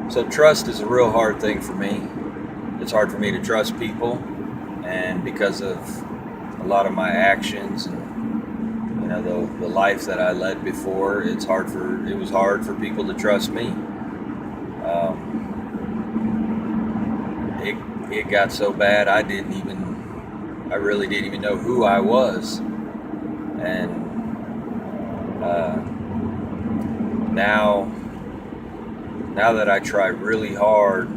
So trust is a real hard thing for me. It's hard for me to trust people, and because of a lot of my actions and the life that I led before, it was hard for people to trust me. It got so bad I really didn't even know who I was, and now now that I try really hard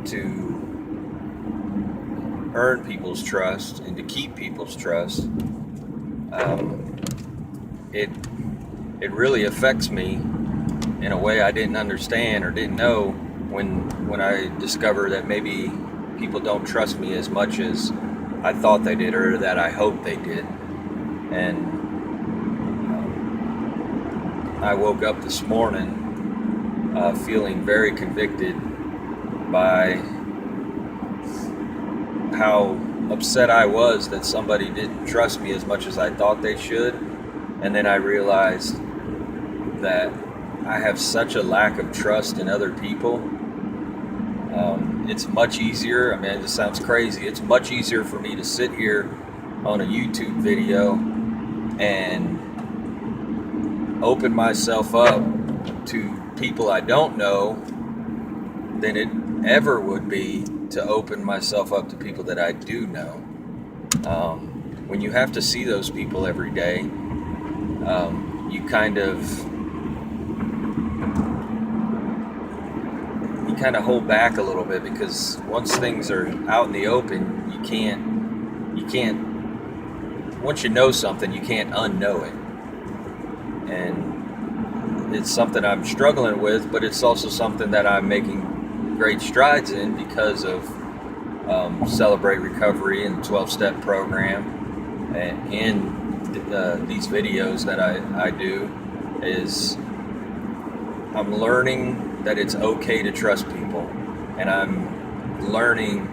to earn people's trust and to keep people's trust, um, it it really affects me in a way I didn't understand or didn't know when I discover that maybe people don't trust me as much as I thought they did or that I hoped they did. And I woke up this morning feeling very convicted by how upset I was that somebody didn't trust me as much as I thought they should. And then I realized that I have such a lack of trust in other people. It's much easier, I mean, it just sounds crazy. It's much easier for me to sit here on a YouTube video and open myself up to people I don't know than it ever would be to open myself up to people that I do know. When you have to see those people every day, you kind of hold back a little bit, because once things are out in the open, you can't once you know something, you can't unknow it. And it's something I'm struggling with, but it's also something that I'm making great strides in because of Celebrate Recovery and the 12-step program, and in these videos that I do. Is I'm learning that it's okay to trust people, and I'm learning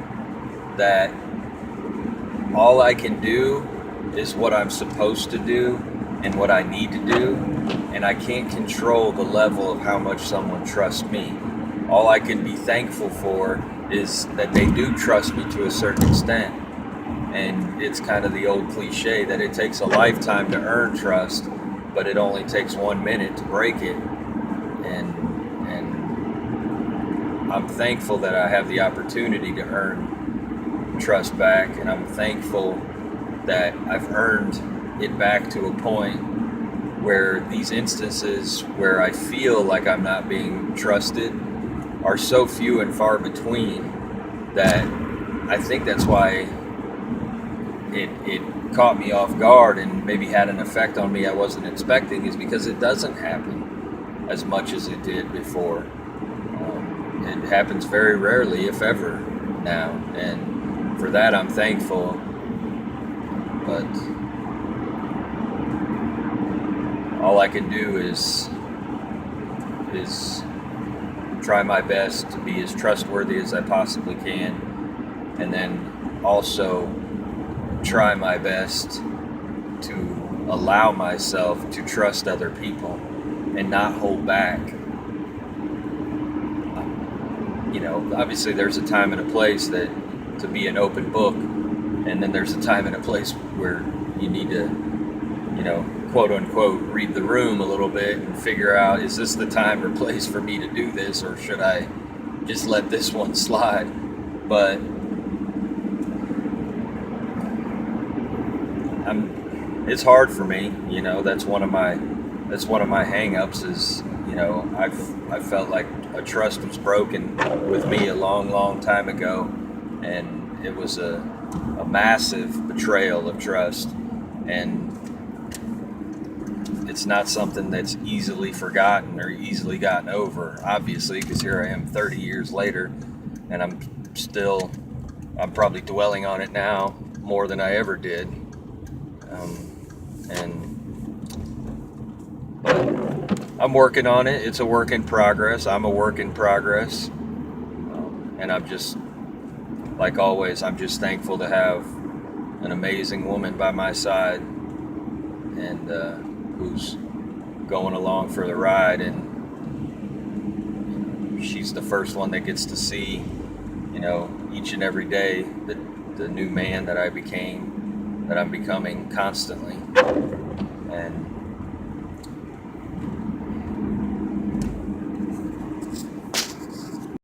that all I can do is what I'm supposed to do and what I need to do, and I can't control the level of how much someone trusts me. All I can be thankful for is that they do trust me to a certain extent. And it's kind of the old cliche that it takes a lifetime to earn trust, but it only takes 1 minute to break it. And I'm thankful that I have the opportunity to earn trust back, and I'm thankful that I've earned it back to a point where these instances where I feel like I'm not being trusted are so few and far between that I think that's why it caught me off guard and maybe had an effect on me I wasn't expecting, is because it doesn't happen as much as it did before. It happens very rarely, if ever, now, and for that I'm thankful. But all I can do is try my best to be as trustworthy as I possibly can, and then also try my best to allow myself to trust other people and not hold back. Obviously there's a time and a place to be an open book, and then there's a time and a place where you need to, quote unquote, read the room a little bit and figure out, is this the time or place for me to do this, or should I just let this one slide? But it's hard for me. That's one of my hang-ups is, I've felt like a trust was broken with me a long time ago, and it was a massive betrayal of trust, and it's not something that's easily forgotten or easily gotten over, obviously, because here I am 30 years later, and I'm probably dwelling on it now more than I ever did. But I'm working on it. It's a work in progress. I'm a work in progress. And I'm just, like always, I'm just thankful to have an amazing woman by my side, and going along for the ride, and she's the first one that gets to see, each and every day the new man that I'm becoming constantly. And